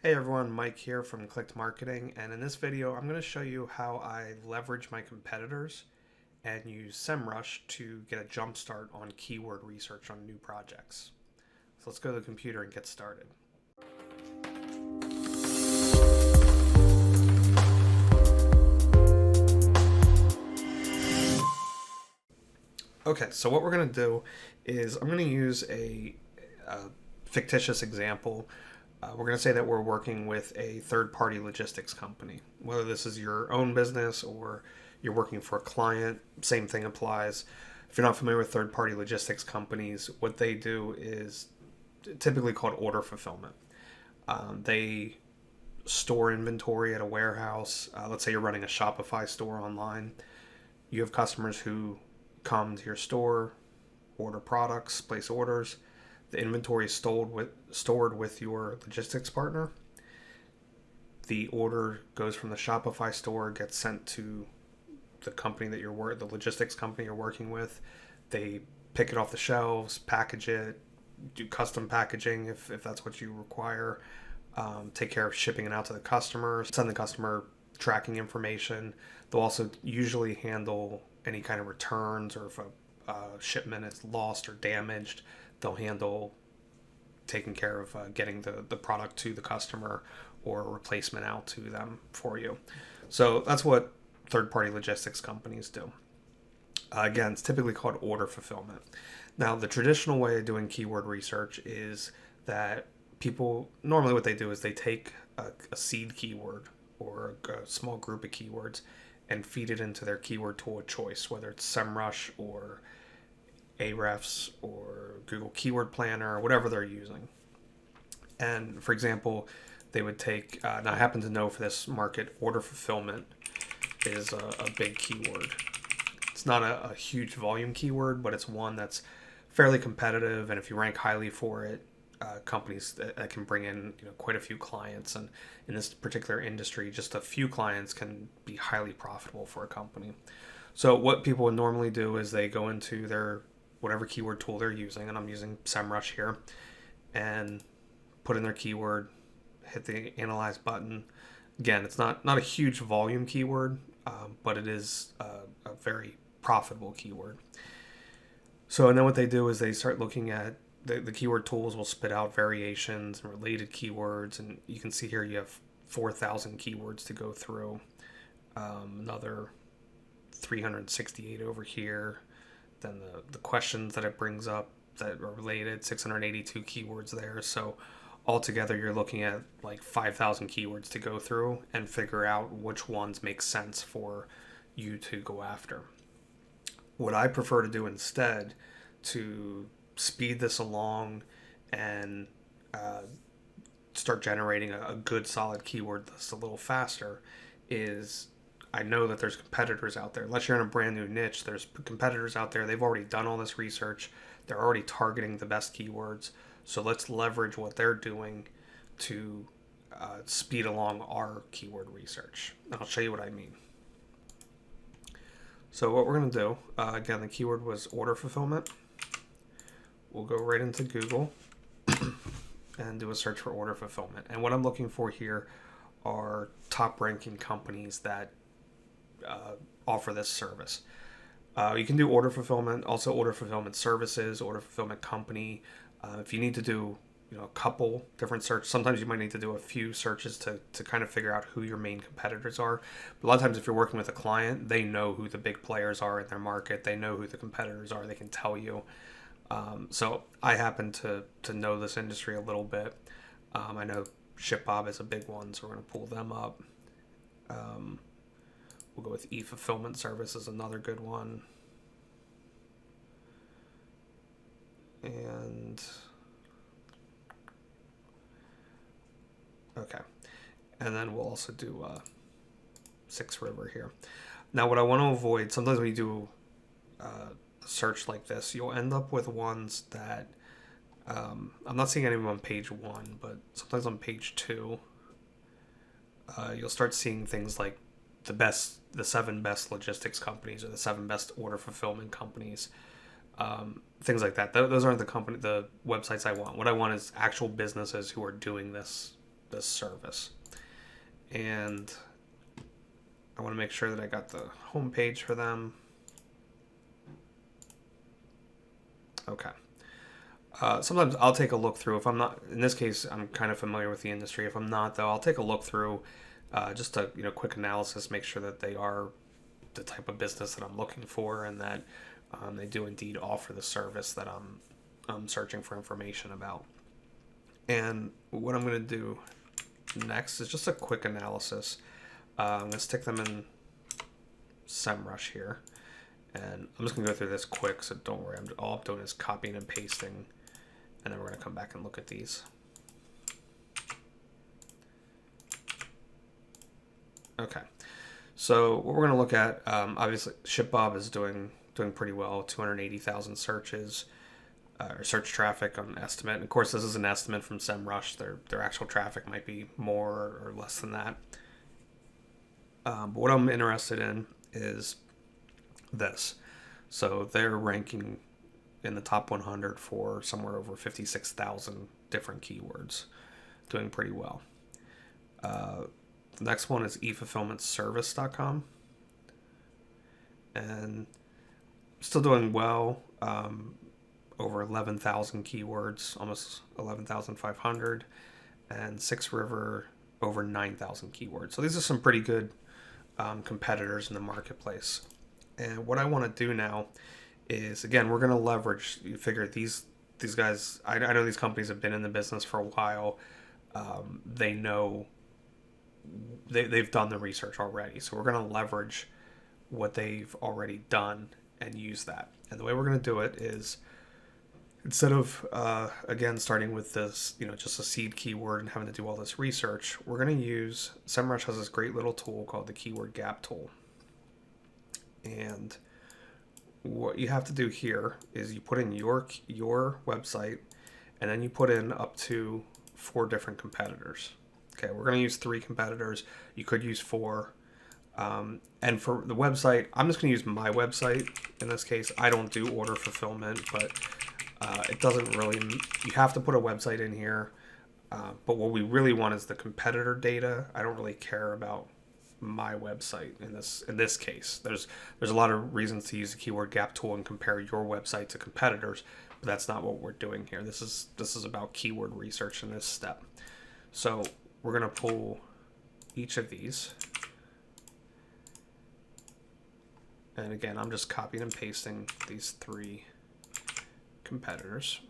Hey everyone, Mike here from Clicked Marketing, and in this video I'm going to show you how I leverage my competitors and use Semrush to get a jump start on keyword research on new projects. So let's go to the computer and get started. Okay, so what we're going to do is I'm going to use a fictitious example. We're going to say that we're working with a third-party logistics company. Whether this is your own business or you're working for a client, same thing applies. If you're not familiar with third-party logistics companies, what they do is typically called order fulfillment. They store inventory at a warehouse. Let's say you're running a Shopify store online. You have customers who come to your store, order products, place orders. The inventory is stored with your logistics partner. The order goes from the Shopify store, gets sent to the company that the logistics company you're working with. They pick it off the shelves, package it, do custom packaging if that's what you require, take care of shipping it out to the customer, send the customer tracking information. They'll also usually handle any kind of returns, or if a shipment is lost or damaged, they'll handle taking care of getting the product to the customer or a replacement out to them for you. So that's what third-party logistics companies do. Again, it's typically called order fulfillment. Now, the traditional way of doing keyword research is that people, normally what they do is they take a seed keyword or a small group of keywords and feed it into their keyword tool of choice, whether it's Semrush or Ahrefs or Google Keyword Planner or whatever they're using. And for example, they would take, now I happen to know for this market, order fulfillment is a big keyword. It's not a huge volume keyword, but it's one that's fairly competitive, and if you rank highly for it, companies that can bring in quite a few clients. And in this particular industry, just a few clients can be highly profitable for a company. So what people would normally do is they go into their whatever keyword tool they're using, and I'm using Semrush here, and put in their keyword, hit the analyze button. Again, it's not a huge volume keyword, but it is a very profitable keyword. So, and then what they do is they start looking at the keyword tools will spit out variations and related keywords, and you can see here you have 4,000 keywords to go through, another 368 over here. Then the questions that it brings up that are related, 682 keywords there. So altogether, you're looking at like 5,000 keywords to go through and figure out which ones make sense for you to go after. What I prefer to do instead to speed this along and start generating a good solid keyword list a little faster is, I know that there's competitors out there. Unless you're in a brand new niche, there's competitors out there. They've already done all this research. They're already targeting the best keywords. So let's leverage what they're doing to speed along our keyword research. And I'll show you what I mean. So what we're going to do, again, the keyword was order fulfillment. We'll go right into Google and do a search for order fulfillment. And what I'm looking for here are top ranking companies that offer this service. You can do order fulfillment, also order fulfillment services, order fulfillment company. If you need to do a couple different searches, sometimes you might need to do a few searches to kind of figure out who your main competitors are. But a lot of times if you're working with a client, they know who the big players are in their market. They know who the competitors are. They can tell you. So I happen to know this industry a little bit. I know ShipBob is a big one, so we're going to pull them up. We'll go with e-fulfillment service is another good one. And okay. And then we'll also do 6 River here. Now what I want to avoid, sometimes when you do a search like this, you'll end up with ones that I'm not seeing any on page 1, but sometimes on page 2 you'll start seeing things like the 7 best logistics companies or the 7 best order fulfillment companies. Things like that. Those aren't the websites I want. What I want is actual businesses who are doing this this service. And I want to make sure that I got the home page for them. Okay. Sometimes I'll take a look through. If I'm not, in this case, I'm kind of familiar with the industry. If I'm not, though, I'll take a look through just a quick analysis, make sure that they are the type of business that I'm looking for, and that they do indeed offer the service that I'm searching for information about. And what I'm going to do next is just a quick analysis. I'm going to stick them in Semrush here. And I'm just going to go through this quick, so don't worry. All I'm doing is copying and pasting. And then we're going to come back and look at these. Okay. So what we're going to look at, obviously, ShipBob is doing pretty well. 280,000 searches, or search traffic on estimate. And of course, this is an estimate from Semrush. Their actual traffic might be more or less than that. But what I'm interested in is this. So they're ranking in the top 100 for somewhere over 56,000 different keywords, doing pretty well. The next one is efulfillmentservice.com, and still doing well, over 11,000 keywords, almost 11,500, and Six River over 9,000 keywords. So these are some pretty good competitors in the marketplace. And what I want to do now is, again, we're going to leverage. You figure these guys. I know these companies have been in the business for a while. They know. They've done the research already, so we're going to leverage what they've already done and use that. And the way we're going to do it is, instead of again starting with this, just a seed keyword and having to do all this research, we're going to use. Semrush has this great little tool called the Keyword Gaap tool. And what you have to do here is you put in your website, and then you put in up to 4 different competitors. Okay, we're going to use 3 competitors. You could use 4. And for the website, I'm just going to use my website. In this case, I don't do order fulfillment, but it doesn't really. You have to put a website in here. But what we really want is the competitor data. I don't really care about my website in this case. There's a lot of reasons to use the Keyword Gaap tool and compare your website to competitors, but that's not what we're doing here. This is about keyword research in this step. So we're going to pull each of these, and again, I'm just copying and pasting these 3 competitors.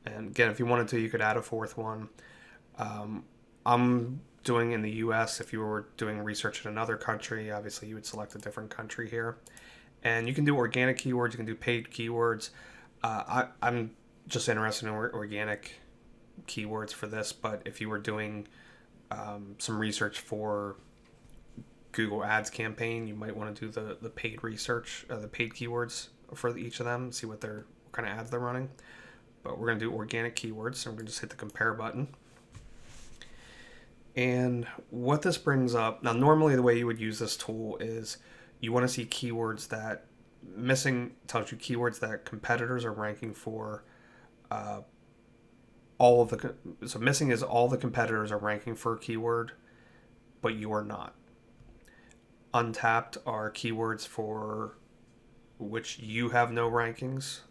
And again, if you wanted to, you could add a 4th one. I'm doing in the US. If you were doing research in another country, obviously you would select a different country here. And you can do organic keywords, you can do paid keywords. I'm just interested in organic keywords for this, but if you were doing some research for Google Ads campaign, you might want to do the paid research, the paid keywords for each of them, see what kind of ads they're running. But we're going to do organic keywords, so we're going to just hit the compare button. And what this brings up, now normally the way you would use this tool is you want to see keywords that, missing tells you keywords that competitors are ranking for, so missing is all the competitors are ranking for a keyword, but you are not. Untapped are keywords for which you have no rankings.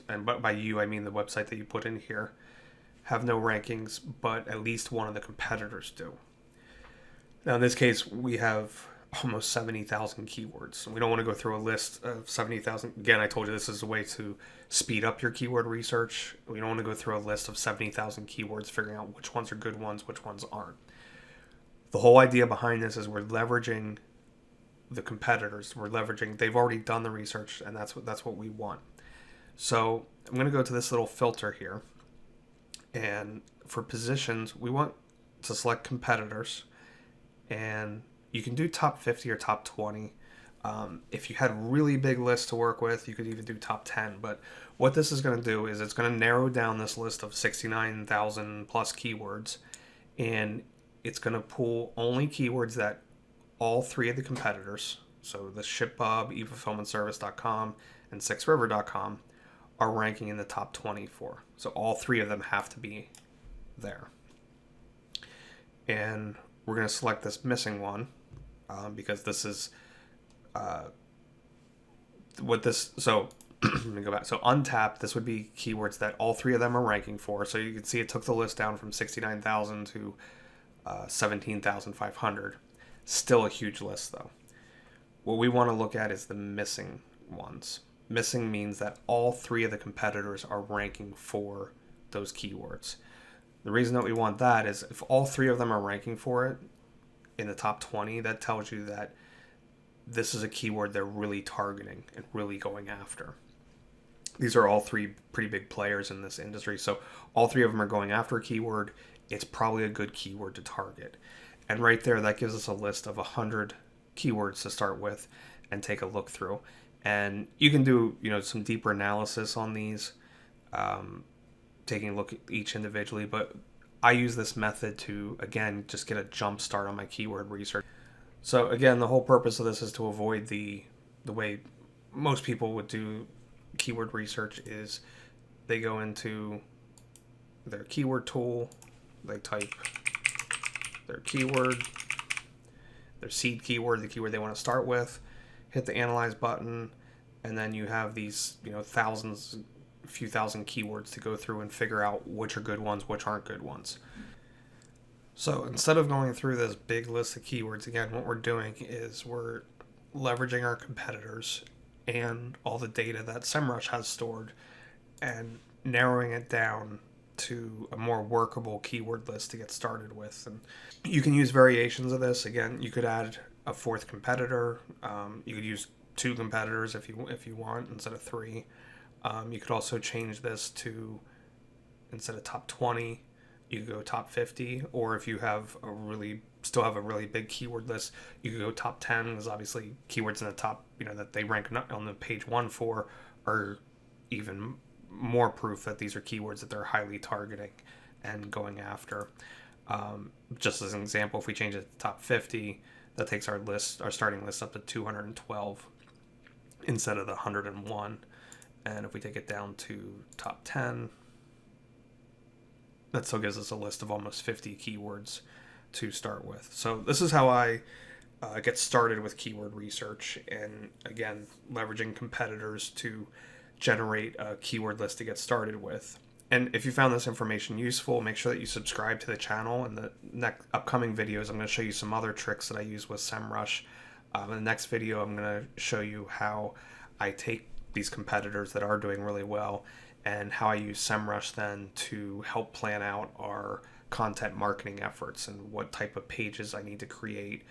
And by you, I mean the website that you put in here have no rankings, but at least one of the competitors do. Now, in this case, we have almost 70,000 keywords. We don't want to go through a list of 70,000. Again, I told you this is a way to speed up your keyword research. We don't want to go through a list of 70,000 keywords, figuring out which ones are good ones, which ones aren't. The whole idea behind this is we're leveraging the competitors. They've already done the research, and that's what we want. So I'm going to go to this little filter here, and for positions, we want to select competitors, and you can do top 50 or top 20. If you had really big lists to work with, you could even do top 10. But what this is going to do is it's going to narrow down this list of 69,000 plus keywords, and it's going to pull only keywords that all 3 of the competitors, so the ShipBob, efulfillmentservice.com, and SixRiver.com, are ranking in the top 20 for. So all 3 of them have to be there. And we're going to select this missing one because this is what this. So let me go back. So untapped, this would be keywords that all 3 of them are ranking for. So you can see it took the list down from 69,000 to 17,500. Still a huge list though. What we want to look at is the missing ones. Missing means that all 3 of the competitors are ranking for those keywords. The reason that we want that is if all 3 of them are ranking for it in the top 20, that tells you that this is a keyword they're really targeting and really going after. These are all 3 pretty big players in this industry, so all 3 of them are going after a keyword. It's probably a good keyword to target. And right there, that gives us a list of 100 keywords to start with and take a look through. And you can do, some deeper analysis on these, taking a look at each individually. But I use this method to, again, just get a jump start on my keyword research. So again, the whole purpose of this is to avoid the way most people would do keyword research is they go into their keyword tool, they type their keyword, their seed keyword, the keyword they want to start with, hit the analyze button, and then you have these, thousands, a few thousand keywords to go through and figure out which are good ones, which aren't good ones. So instead of going through this big list of keywords, again, what we're doing is we're leveraging our competitors and all the data that Semrush has stored and narrowing it down to a more workable keyword list to get started with. And you can use variations of this. Again, you could add a 4th competitor. You could use 2 competitors if you want instead of 3. You could also change this to, instead of top 20, you could go top 50. Or if you have still have a really big keyword list, you could go top 10, because obviously keywords in the top, that they rank on the page 1 for are even more proof that these are keywords that they're highly targeting and going after. Just as an example, if we change it to top 50, that takes our starting list up to 212 instead of the 101. And if we take it down to top 10, that still gives us a list of almost 50 keywords to start with. So this is how I get started with keyword research, and again, leveraging competitors to generate a keyword list to get started with. And if you found this information useful, make sure that you subscribe to the channel. In the next upcoming videos, I'm going to show you some other tricks that I use with Semrush. In the next video, I'm going to show you how I take these competitors that are doing really well and how I use Semrush then to help plan out our content marketing efforts and what type of pages I need to create,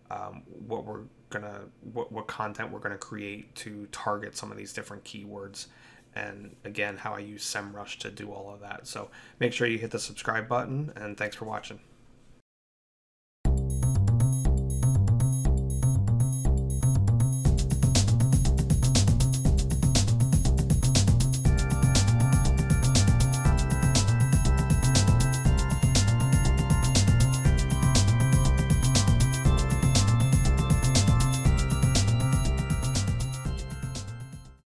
what content we're gonna create to target some of these different keywords, and again how I use Semrush to do all of that. So make sure you hit the subscribe button, and thanks for watching.